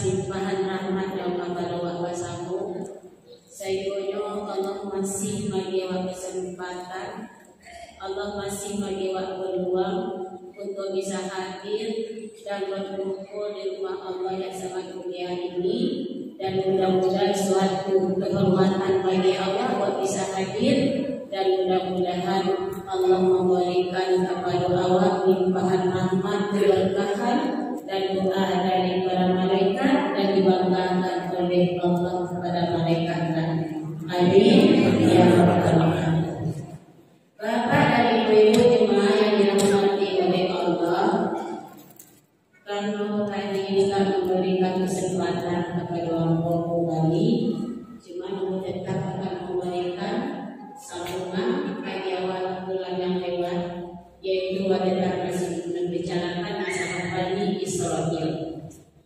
limpahan rahmat yang kepada wawasamu. Sayonyo Allah masih mengewa kesempatan, Allah masih mengewa peluang untuk bisa hadir dan berkumpul di rumah Allah yang sangat mulia ini. Dan mudah-mudahan suatu kehormatan bagi Allah buat bisa hadir, dan mudah-mudahan Allah memberikan kepada awak limpahan rahmat, keberkahan dan doa dari para malaikat dan dibanggakan oleh Allah kepada malaikat. Amin ya rabbal alamin. Bapak dan ibu-ibu jemaah yang dirahmati oleh Allah, karena tadi kita memberikan kesempatan kepada orang tua kembali, cuma tetap akan memberikan sambungan bagi awal bulan yang lewat, yaitu pada masih membicarakan masalah Bani Israil.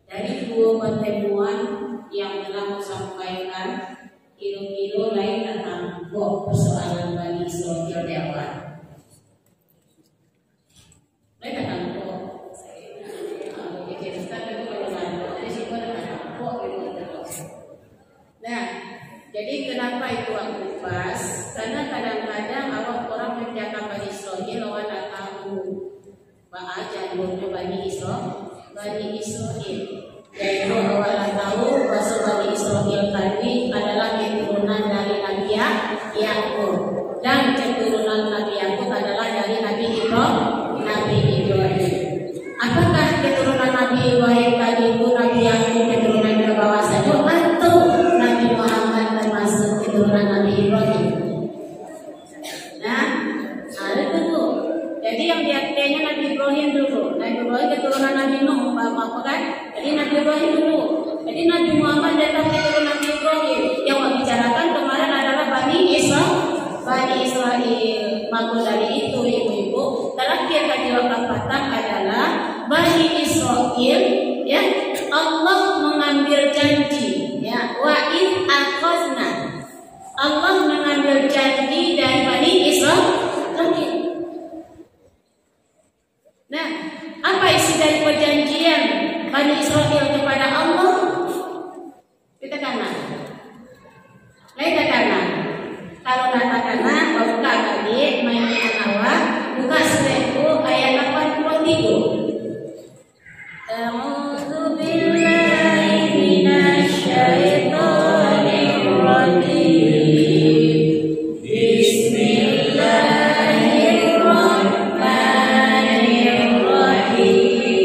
Dari dua pertemuan yang telah disampaikan, kira-kira lain tentang persoalan Bani Israil di awal. Lain tentang nah, jadi kenapa itu aku pas? Karena kadang-kadang orang menjaga Bani Israil lawan tahu bahwa jalurnya Bani Israil. Yaitu orang tahu bahwa Bani Israil tadi adalah keturunan dari Nabi Yakub, dan keturunan Nabi Yakub adalah dari Nabi Ibrahim. Apakah keturunan Nabi Ibrahim tadi itu Nabi Yakub keturunan ke bawah saja, atau Nabi Muhammad termasuk keturunan Nabi Ibrahim? Nah, ada dulu. Jadi yang diartinya Nabi Ibrahim dulu. Nabi Ibrahim keturunan Nabi Nuh, apa kan? Jadi Nabi Ibrahim dulu. Jadi Nabi Muhammad datang keturunan Nabi Ibrahim. Yang membicarakan kemarin adalah Bani Israil. Maka dari itu ibu-ibu, terakhir kaji wakafatan adalah Bani Israil, ya, Allah mengambil janji, ya, wa in akhazna, Allah mengambil janji dari Bani Israil. Nah, apa isi dari perjanjian Bani Israil kepada Allah? Kita kanan, kita kanan. Kalau kata kanan, buka lagi, main awal, buka surat ayat 83. A'udzu billahi minasy syaithanir rajim. Bismillahirrahmanirrahim.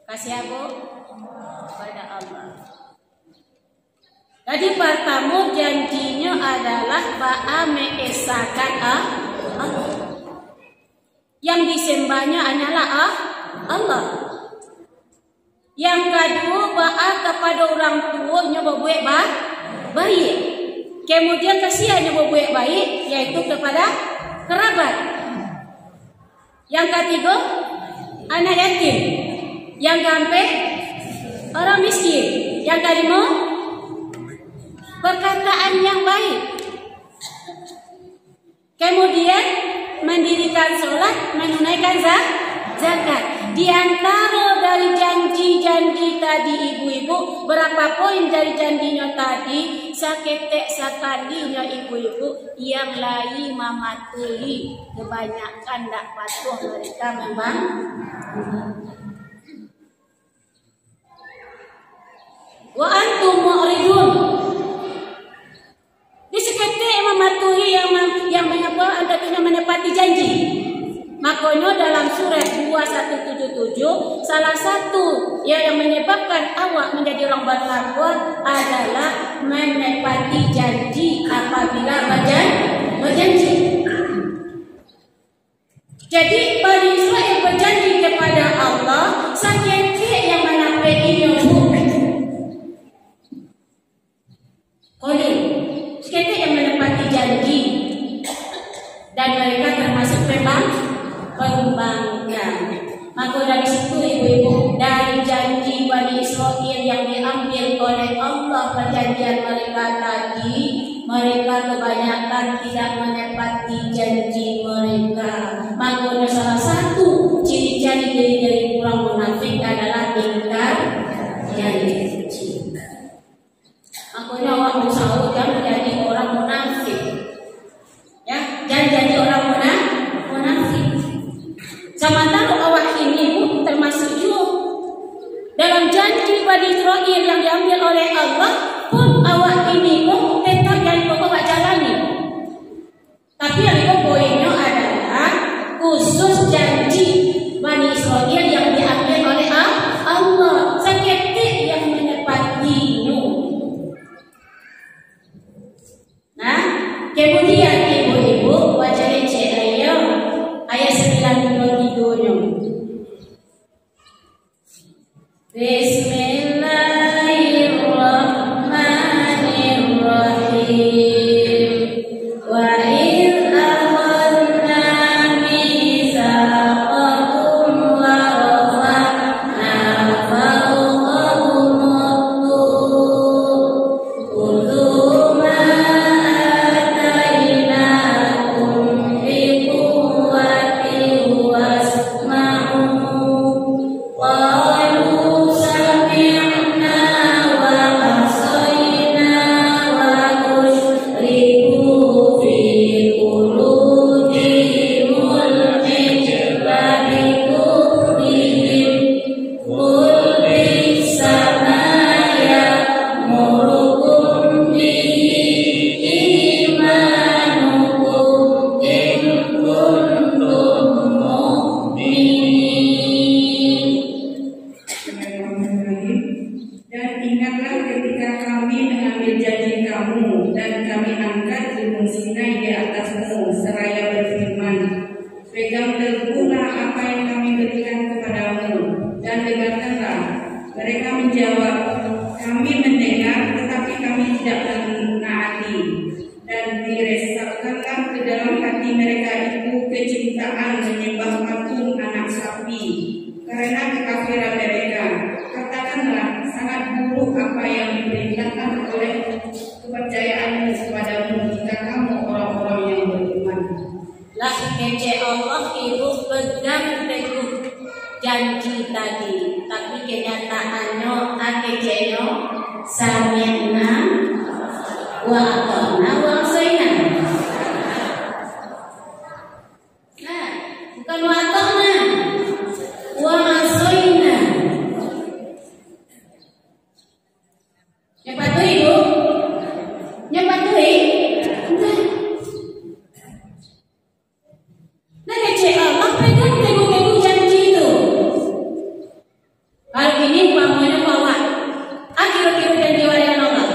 Kasih aku kepada Allah. Jadi pertama janjinya adalah ba'a me'esakan Allah. Yang disembahnya adalah Allah. Yang kedua ba'a kepada orang tuanya berbuat baik. Kemudian kasihan yang berbuat baik yaitu kepada kerabat. Yang ketiga, anak yatim. Yang keempat, orang miskin. Yang kelima, perkataan yang baik. Kemudian mendirikan sholat, menunaikan zakat. Di antara dari janji-janji tadi ibu-ibu, berapa poin dari janjinya tadi? Saketek sakalinya ibu-ibu yang lain mematuhi, kebanyakan tak patuh mereka memang. Wa antum mu'ridun. Di seketik mematuhi yang mengapa Anda tidak menepati janji. Makanya dalam surat 2177 salah satu yang menyebabkan awak menjadi orang bertakwa adalah menepati janji apabila berjanji. Jadi Bani Israil berjanji kepada Allah, sakit yang menampainya sakit yang menepati janji, dan mereka termasuk pembangkang. Maka dari situ ibu-ibu, dari janji Bani Israil yang diambil oleh Allah perjanjian mereka tadi, mereka kebanyakan tidak menepati janji mereka. Maka salah satu ciri-ciri dari orang munafik adalah ingkar janji. Makanya awak berusaha jangan menjadi orang munafik. Ya, jangan jadi orang munafik. Sementara awak ini pun termasuk juga dalam janji Bani Israil yang diambil oleh Allah pun awak ini pun tetap yang awak jalani. Tapi yang poinnya adalah khusus janji Bani Israil yang diambil oleh Allah, seketik yang menepatinya. Nah, kemudian ibu-ibu baca receh ayat 93-nya. Bismillahirrahmanirrahim. Wa idh akhadna mitsaqakum wa rafa'na fawqakum khudhu ma atainakum biquwwatin wasma'u. Qalu sami'na wa asayna wa ushribu fi qulubihimul ijla bikufrihim. Qul bi'sa ma ya'murukum bihi imanukum in kuntum mu'minin. Dan ingatlah ketika kami mengambil janji kamu dan kami angkat gunung Sinai di atasmu seraya berfirman, pegang teguhlah apa yang kami berikan kepadamu dan dengarkanlah. Mereka menjawab, kami mendengar tetapi kami tidak menaati. Dan diresapkanlah ke dalam hati mereka itu kecintaan menyembah patung anak sapi karena kekafiran mereka. Katakanlah, sangat buruk apa yang diperintahkan oleh kepercayaanmu kepadamu jika kamu orang-orang yang beriman. Lah kece Allah itu pegang teguh janji tadi, tapi kenyataannya akecenya sami'na wa ata'na wa asayna. Nah, bukan wa ata'na wa asayna. Yang patuhi ibu? Yang patuhi? Enggak. Nah kece Allah pegang teguh janji itu. Kalau ini umpamanya bahwa kira-kira janji walian Allah.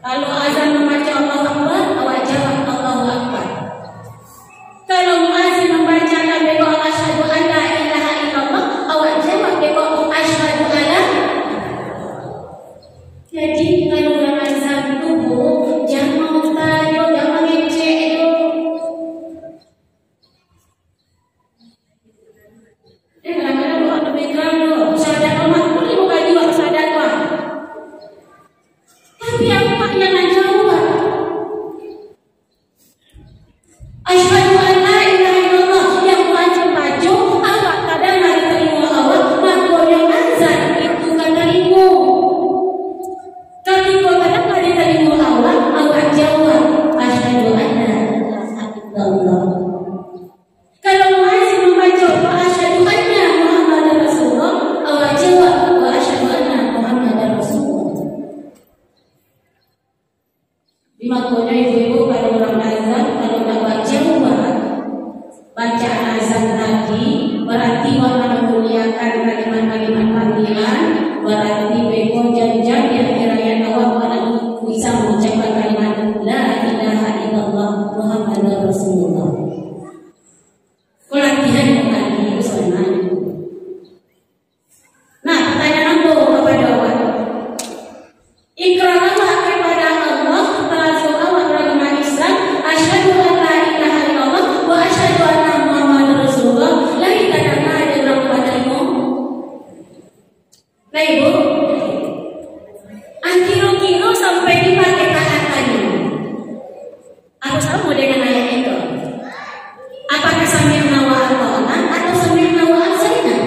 Kalau azan membaca Allahu Akbar, awak jawab Allahu Akbar. Kalau muazin membacakan beko asyhadu an la ilaha illallah, awak jawab beko asyhadu alla. Jadi kalau dalam azan tubuh jangan tayo, jangan ngecek itu. Kadang-kadang doa lebih terang sadar rumah boleh buka jiwa sadar doa. Tapi apa yang jawab? Asyhadu an la ilaha illallah yang wajib baca awak kadang ada terima awak maka yang azan itu kan terima. Tapi kalau kadang ada terima awak jawab asyhadu an la ilaha illallah. Kalau muazin membaca asyhadu anna Muhammadar Rasulullah, awak jawab wa asyhadu anna Muhammadar Rasulullah. Makanya ibu-ibu kalau orang azan, kalau tak baca bacaan azan tadi, berarti orang memuliakan kalimat-kalimat panggilan, berarti ibu janjian yang kiranya awak orang bisa mengucapkan kalimat la ilaha illallah Muhammadar Rasulullah. Pelatihan tadi itu sebenarnya. Nah, pertanyaan aku kepada awak. Ikrar awak kepada Allah, termasuk awak beragama Islam, asyhadu an la ilaha illallah wa asyhadu anna Muhammadar Rasulullah. Lagi kadang ada orang buat terima. Nah, ibu, kira-kira sampai dipakai kata-katanya. Apa sama dengan ayat itu? Apakah sami'na wa ata'na atau sami'na wa asayna?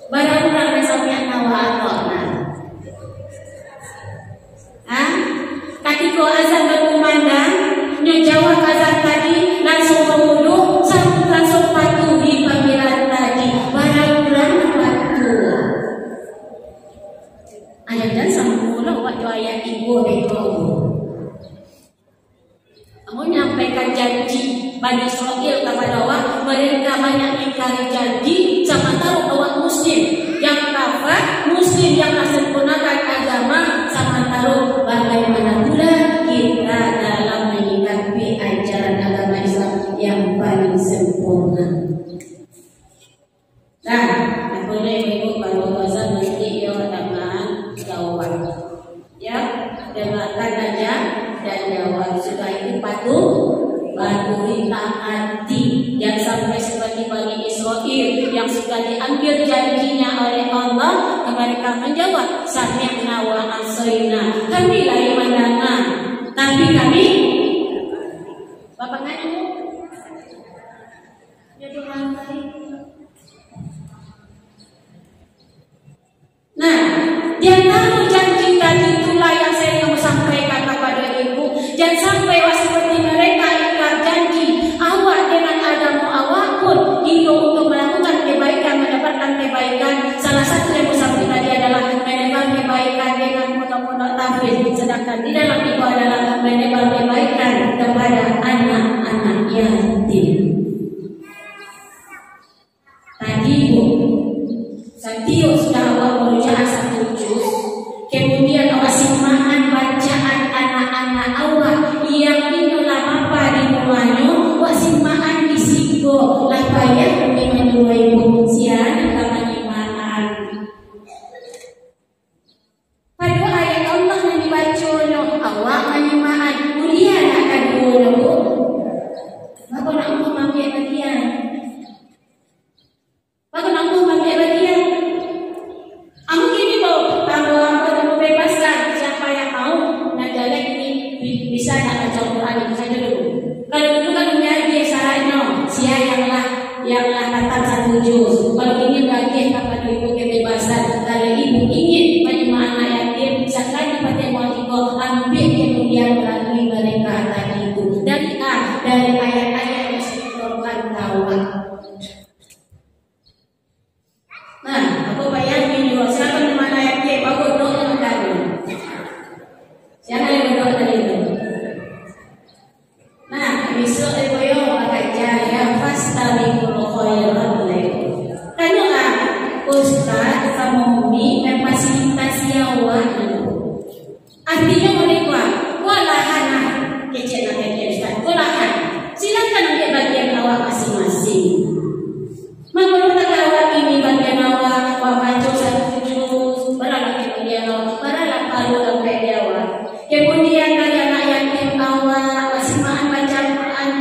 Barang-barang sami'na wa ata'na. Ketika azan berkumandang, nyejawab azan tadi langsung berwudu, langsung patuhi panggilan tadi. Barang-barang patuh. Ayat dan sama waktu ayat ibu itu. Kamu menyampaikan janji Bani Israil kepada awak, mereka banyak ingkari janji, sama tahu awak muslim yang kafir, muslim yang sempurnakan agama, sama tahu bagaimana pula kita dalam menyikapi ajaran agama Islam yang paling sempurna. Nah, aku ibu kalau azan nanti dia dengan jawaban, ya, dengarkan aja dan jawab supaya itu patuhi taati, yang sampai seperti Bani Israil yang sudah diambil janjinya oleh Allah, mereka menjawab sami'na wa asayna. Kami lagi mendengar, tapi kami Bapak nganu ya Tuhan. Nah, dia tahu janji tadi itulah yang saya mau sampaikan kepada ibu. Jangan sampai seperti mereka ingkar janji. Awak dengan agama awak pun hidup untuk melakukan kebaikan, mendapatkan kebaikan. Salah satu yang mau sampaikan tadi adalah menebar kebaikan dengan pondok-pondok tahfidz. Sedangkan di dalam itu adalah menebar kebaikan kepada anak-anak yatim. Tadi bu, Satio sudah awak berusaha satu juz, kemudian awak simakan bacaan anak-anak awak yang inilah apa di rumahnya, awak simakan di sigo lah payah di menua ibu sian kama imanan. Pada ayat Allah yang dibaca awak menyimakan, kemudian akan dulu. Bapak nak mengambil bagian. Bapak nak mengambil bagian. Aku gini loh, tambah bebaskan siapa yang mau najalek ini bisa nak baca Quran itu saja dulu. Kalau dulu kan menjadi syaratnya yang kata satu juz. Kalau ingin bagi kepada ibu kebebasan, kalau ibu ingin menerima anak yatim, sekali pada waktu ambil kemudian Allah para lapalu sampai Jawa. Kemudian anak yatim awak wasimaan baca Quran.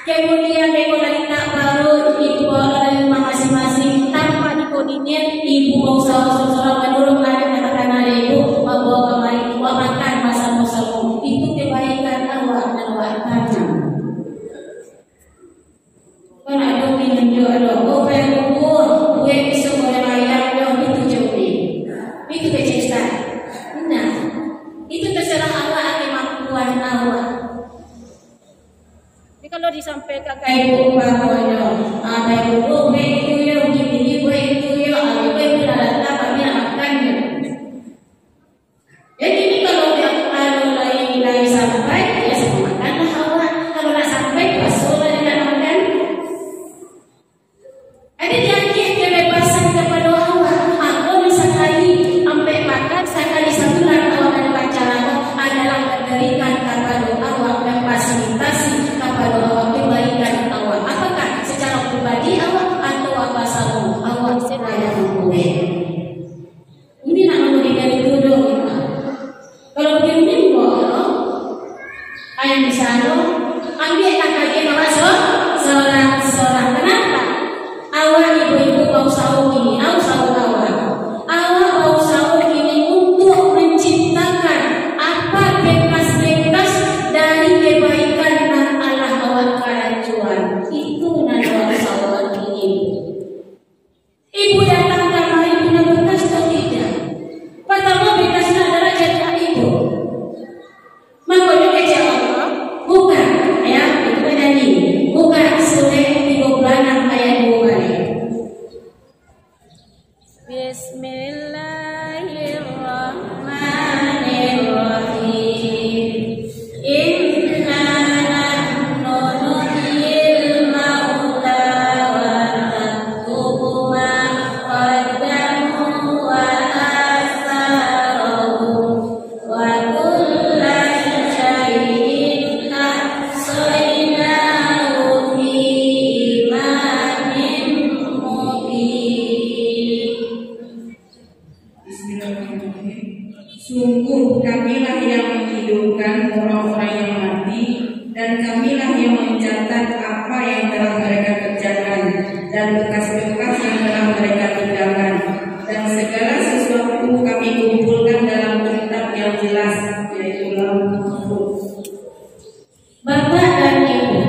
Kemudian dekolita baru ibu ada rumah masing-masing tanpa dikoordinir ibu mau seorang menurut ada katakan ada ibu bawa kemari makan masa-masamu itu kebaikan awak dan awak tanam. Kan ada minum juga ada opel kubur gue bisa boleh bayar lo itu jauh itu kecista. Nah itu terserah awak kemampuan awak. Kalau disampaikan kayak ibu bapaknya, kayak ibu itu ya, begini ibu itu ya, ibu itu dah kami akan. Jadi ini kalau lain sampai, ya sama makanlah awak. Kalau tak sampai, basuhlah dengan makan. Ada janji kebebasan kepada awak. Aku sekali sampai makan, sekali sebulan awak ada pacaran adalah memberikan kepada awak dan fasilitasi. Awak kebaikan awak, apakah secara pribadi awak atau apa sahaja awak sedaya mempunyai. Ini nak memberikan dulu. Kalau begini boleh, ayam di sana ambil kajian awak seorang. Kenapa? Awak ibu-ibu bau sahur ini, awak sahur awak bau sahur ini untuk menciptakan apa bekas-bekas dari kebaikan itu nada sawat ini. Ibu datang kamar punya bekas atau tidak? Pertama bekasnya adalah jatah ibu. Makanya kecil apa? Bukan, ya itu tadi. Bukan surah 36 ayat 2 kali. Bismillahirrahmanirrahim. Sungguh kamilah yang menghidupkan orang-orang yang mati, dan kamilah yang mencatat apa yang telah mereka kerjakan dan bekas-bekas yang telah mereka tinggalkan, dan segala sesuatu kami kumpulkan dalam kitab yang jelas, yaitu Lauhul Mahfuz. Bapak dan Ibu,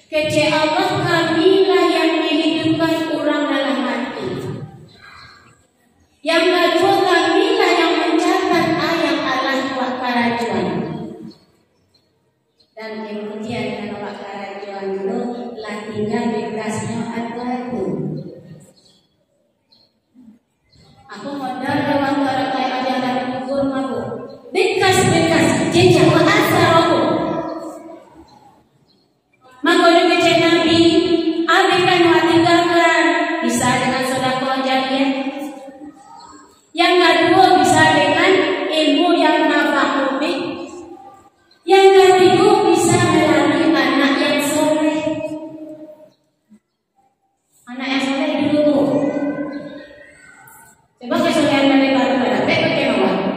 kecil Allah kamilah yang menghidupkan orang dalam mati. Yang kedua kamilah yang mencatat ayat Allah wa karajuan. Dan kemudian kalau wa karajuan itu tinggal bekasnya ada itu. Aku modal lewat para kayak ajaran kubur aku. Bekas-bekas jejak wa asaraku. Makanya kecil Nabi abikan wa tinggalkan bisa dengan sedekah jariyah. Yang kedua bisa dengan ilmu yang nafa'u bih. Yang ketiga bisa melalui anak yang soleh. Anak yang soleh dulu. Coba kesolehan mereka kepada bagaimana?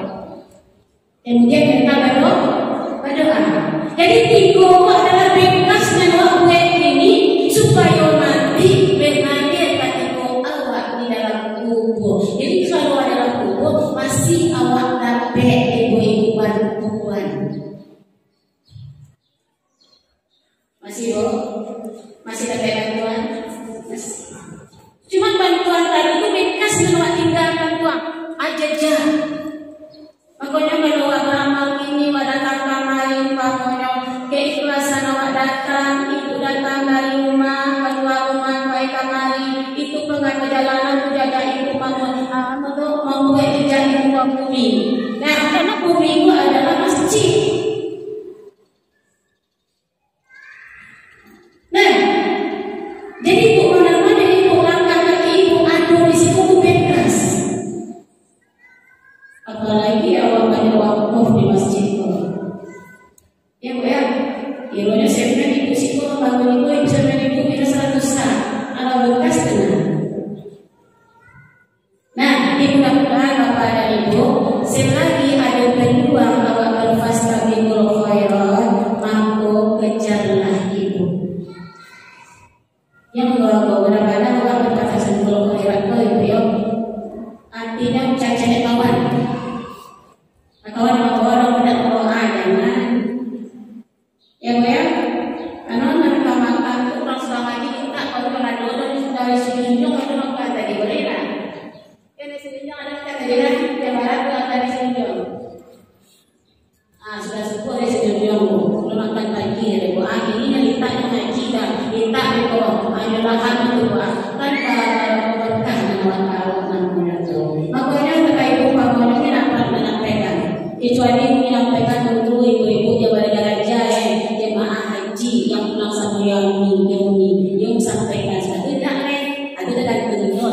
Kemudian mereka berdoa. Jadi tiga adalah bekas menolak ini supaya nanti mengalir ketika awak di dalam kubur. Jadi kalau ada masih awak dapat ibu-ibu bantuan. Masih dapat bantuan. Cuma bantuan tadi itu bekas menolak tinggal bantuan aja. Makanya kalau awak beramal ini datang kamari, makanya keikhlasan awak datang, itu datang dari rumah, kedua rumah baik kamari, itu pengen perjalanan menjaga ibu membuat jejak di bumi. Nah, karena bumi itu adalah masjid. Nah, jadi itu mana-mana itu langkah kaki ibu ada di situ bebas. Apalagi awak banyak wakaf di masjid. Ya Bu ya, ibunya sebenarnya ibu situ bangun ibu sebenarnya ibu kita 100 saat ada bekas tenang. Nah, Artinya cari kawan. Kawan orang tidak berdoa jangan. Ya Bu ya. Karena mereka makan itu orang selama ini kita kalau kena doa dari sejunjung itu makan tadi boleh lah. Ini sejunjung ada kita tadi kan yang barat itu dari sejunjung. Sudah sepuh dari sejunjung Bu. Belum makan pagi ya Bu. Ini ditanya ngaji dah. Minta Bu. Adalah kami Bu. Kan berkah kawan-kawan namanya tu. Makanya kata ibu kawan ini dapat menyampaikan. Kecuali menyampaikan dulu ibu-ibu jawab raja jemaah haji yang pulang sama yang sampaikan tidak ada tidak dunia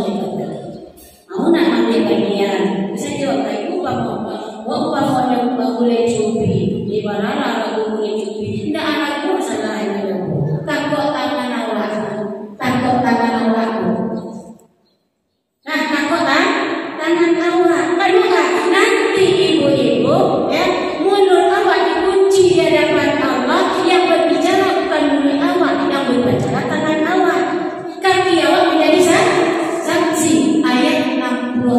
mau nak ambil bagian bisa jawab ibu bapak yang boleh cuti di mana lagu boleh cuti tidak ada masalah itu takut tangan awak nah takut tangan awak kedua nanti ibu-ibu ya mulut awak dikunci di hadapan Allah yang berbicara bukan mulut awak yang berbicara tangan awak kaki awak menjadi saksi ayat 65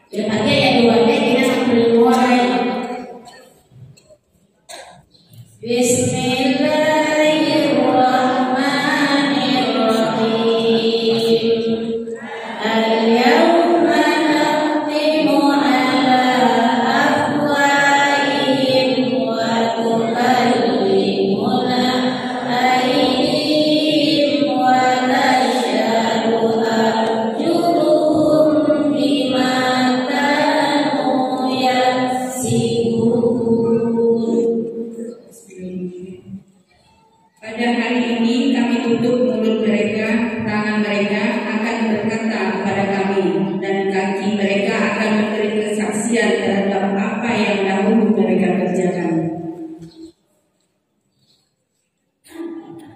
dan tadi ayat 2 kita sampai mulai Bismillahirrahmanirrahim. Al-yawma nakhtimu ala afwahihim wa tukallimuna aydihim wa tashhadu arjuluhum bima kanu yaksibun. Pada hari ini kami tutup mulut mereka, tangan mereka akan berkata kepada kami, dan kaki mereka akan memberi kesaksian terhadap apa yang dahulu mereka kerjakan.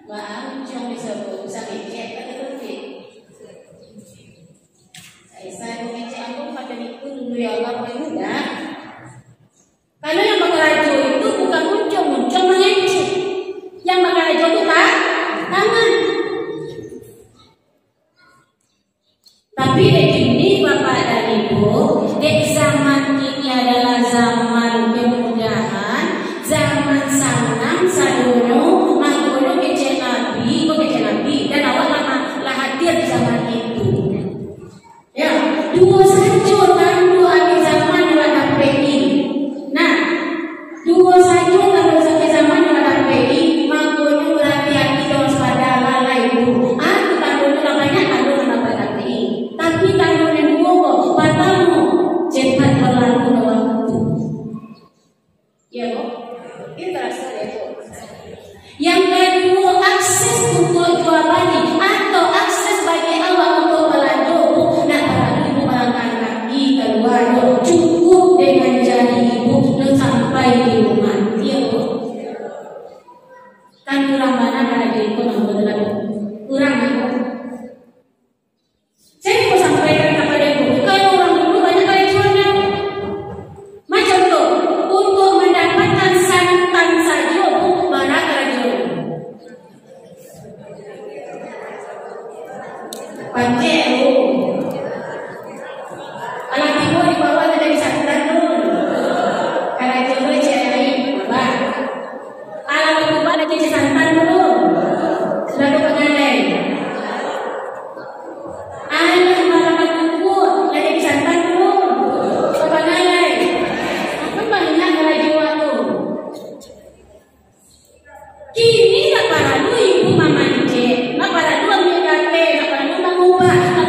Bang, cuma bisa ngecek atau berarti? Saya mau ngecek aku pada itu dulu ya Allah mudah. Karena yang bakal ajo itu bukan muncul mengecek. Yang bakal ajo itu tangan. Tapi ini Bapak dan Ibu, zaman ini adalah zaman kemudahan, zaman sanang sadono, mangkono kecil nabi, dan awak lah hadir di zaman itu. Ya, dua saja kan dua akhir zaman dua PI. Nah, dua saja kalau sampai zaman dua PI, mangkono berhati-hati dong pada lalai ibu. Aku tanggung namanya tanggung nama PI. Tapi tanggung yang dua patamu cepat berlalu waktu. Ya Bu, ini terasa ya Bu. Yang kedua akses untuk jual beli atau akses bagi awak untuk belanja. Nak beradu ibu melangkah kaki keluar cukup dengan jari ibu dan sampai di rumah. Ya Bu. Kan kurang mana pada diriku betul kurang ibu. Saya mau sampaikan kepada ibu, kalau orang dulu banyak kali jualnya. Macam tu, untuk mendapatkan santan saja bu, mana kerja. Pancet bu. Kalau ibu di bawah ada di santan tu. Kalau jodoh cek lain, bah. Kalau ibu ada cek santan dulu. Sudah tu pengalai. Anak malaman kuku lagi di santan dulu. Pengalai. Apa banyak kalau jiwa tu. Kini nak paradu ibu mama cek, nak paradu ambil kate, nak paradu mengubah, nak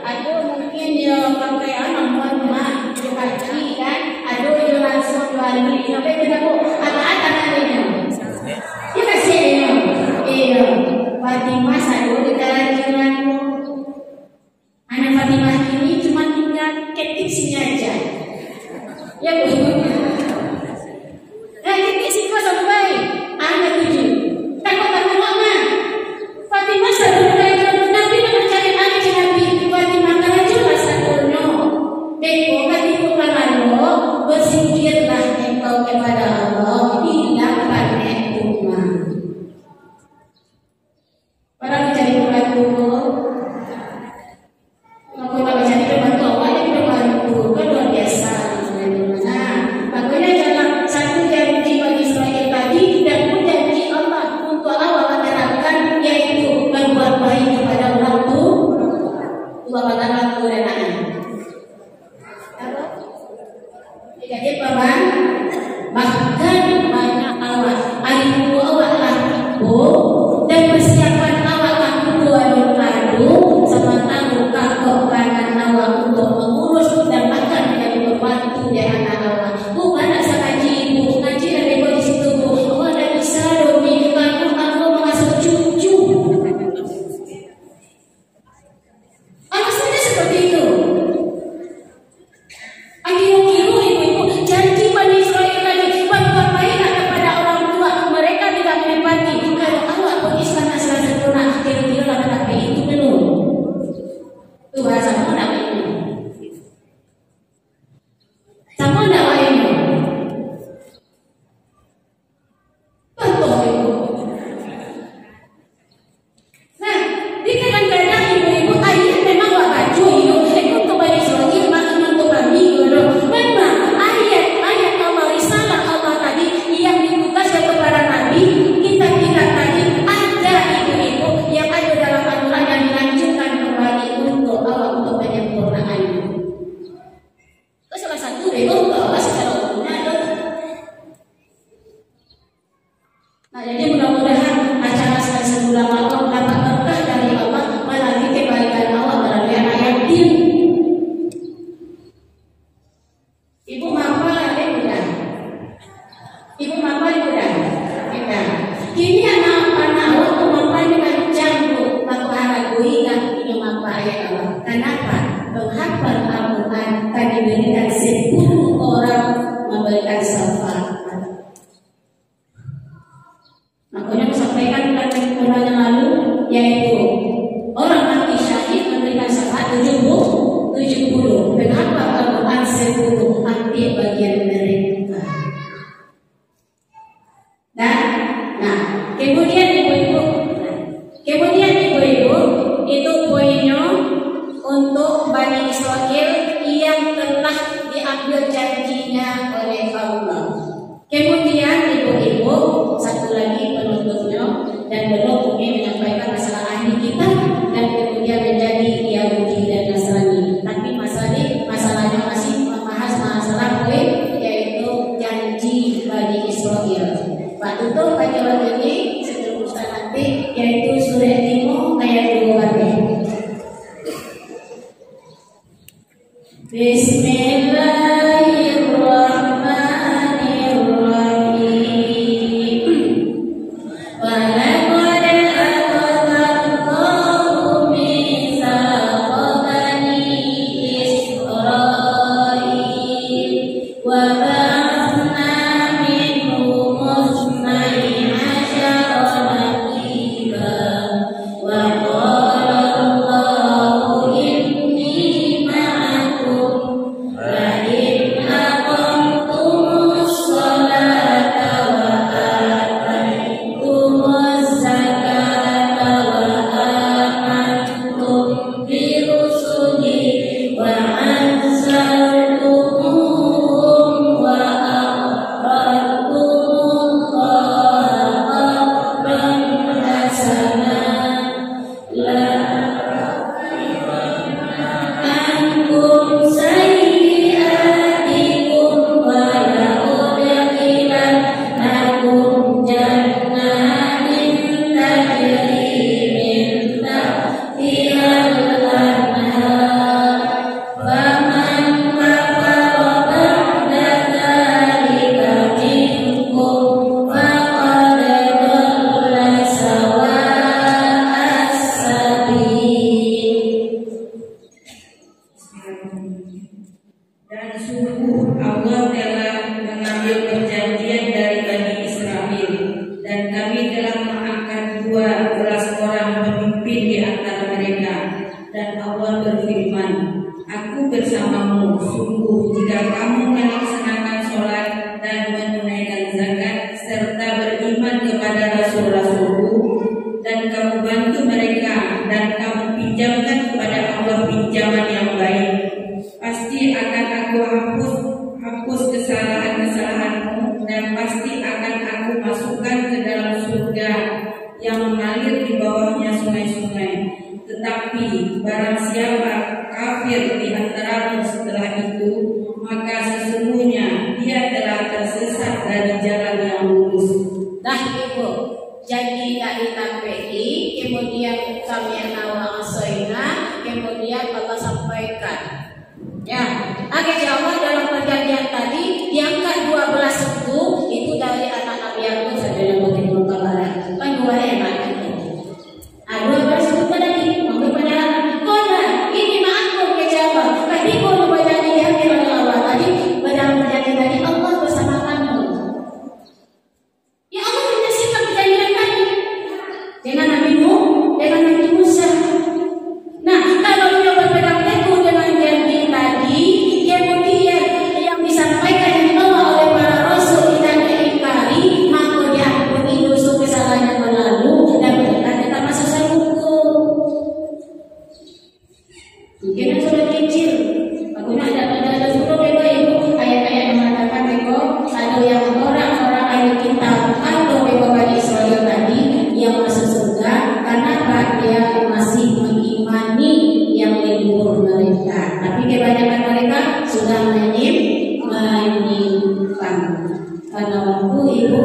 Aduh mungkin ya pakai anak mah haji kan. Aduh ya langsung jual sampai tidak kok ada namanya. Ya kasihnya. Iya. Fatimah saya di jalan anak Fatimah ini cuma tinggal ketik sini aja. Ya Bu. Nah ketik sini kok sampai anak 7. Takut sama mama. Fatimah selalu Nabi mencari anak Nabi Fatimah karena cuma satunya. Beko katiku kanano bersikirlah engkau kepada Allah hilang pada rumah. Para mencari pembantu, kalau mencari pembantu awalnya pembantu kan luar biasa. Nah, makanya dalam satu janji bagi Israel tadi dan pun janji Allah untuk awal terapkan yaitu berbuat baik kepada orang tua dan anak. Jadi paman bahkan banyak awal ibu awal ibu dan persiapan awal kedua berpadu sama tanggung kakak kanan awal untuk mengurus dan bahkan menjadi pembantu di anak awal. Bukan nak ngaji ibu ngaji dan ibu di situ bu. Awal dah bisa dong ni aku mengasuh cucu. Alasannya seperti itu. Akhirnya ibu janji Bani Israel tadi berbuat baiklah kepada orang tua. Mereka tidak menepati. Kalau awak berislam asal sempurna, kira-kira lah tapi itu belum. Itu bahasa mana ini? Sama tidak ini? Betul ibu. Nah, di kadang-kadang ibu-ibu ayah memang buat baju itu untuk Bani Israel makan untuk kami gitu. Memang ayat Allah risalah Allah tadi yang ditugaskan kepada Nabi kita tadi ada ibu-ibu yang ada dalam Al-Quran yang dilanjutkan kembali untuk Allah untuk penyempurnaannya. Itu salah satu ibu secara umumnya ada. Nah jadi mudah-mudahan acara sekali sebulan Allah dapat berkah dari Allah melalui kebaikan Allah melalui anak yatim. Ibu mama ada mudah. Ibu mama mudah. Kita. Kini anak-anak waktu mama dengan jambu waktu anak kuingat ini mama ayat Allah. Kenapa? Menghafal Al-Quran kan diberikan 10 orang memberikan syafaat. Makanya aku sampaikan pada kesempatan yang lalu yaitu orang mati syahid memberikan syafaat 70 menghafal Al-Quran 10 mati bagian mereka. Nah, kemudian ibu-ibu itu poinnya untuk Bani Israel yang telah diambil janjinya oleh Allah. Kemudian ibu-ibu satu lagi penutupnya dan belum kami menyampaikan masalah ahli kita dan kemudian menjadi Yahudi dan Nasrani. Tapi masalahnya masih membahas masalah poin yaitu janji Bani Israel. Pak tutup pada waktu ini seterusnya nanti yaitu surah Timur ayat 2. Bismillahirrahmanirrahim. Walaqad akhadallahu mitsaqa bani Israil wa ba'athna minhum 12 naqiba wa qala Allahu inni ma'akum sungguh Allah telah mengambil perjanjian dari Bani Israel, dan kami telah mengangkat 12 orang pemimpin di antara mereka. Dan Allah berfirman, Aku bersamamu, sungguh jika kamu melaksanakan sholat dan menunaikan zakat serta beriman kepada Rasul-Rasulku, dan kamu bantu mereka dan kamu pinjamkan kepada Allah pinjaman yang baik, pasti akan aku hapus kesalahan-kesalahanmu, dan pasti akan aku masukkan ke dalam surga yang mengalir di bawahnya sungai-sungai. Tetapi barang siapa kafir di antaramu setelah itu, maka sesungguhnya dia telah tersesat dari jalan yang lurus. Nah ibu, jadi dari KPI, kemudian kami nawang soina, kemudian Bapak sampaikan. Ya, akhir Allah dalam perjanjian tadi diangkat 12 itu dari anak Nabi Yakub sampai Nabi Muhammad. Kan dua enak. 12 itu tadi memberi penjelasan. Koda, ini maafku kejaba. Tadi kau berjanji diambil oleh Allah tadi. Dalam perjanjian tadi Allah bersama kamu. Ya Allah menyelesaikan perjanjian tadi dengan Nabi Nuh, dengan Nabi Musa. Nah, kalau dia berpegang teguh dengan janji tadi, kemudian yang disampaikan Allah oleh para rasul dan diingkari, maka dia ampuni dosa kesalahan yang lalu dan kita masuk hukum. Mungkin yang sudah kecil, aku nak ada suruh ibu ayat-ayat yang mengatakan ada yang orang-orang ahli kitab atau Bani Israel tadi yang masuk surga karena dia masih mengimani yang leluhur mereka. Tapi kebanyakan mereka sudah menyimpang. Karena waktu ibu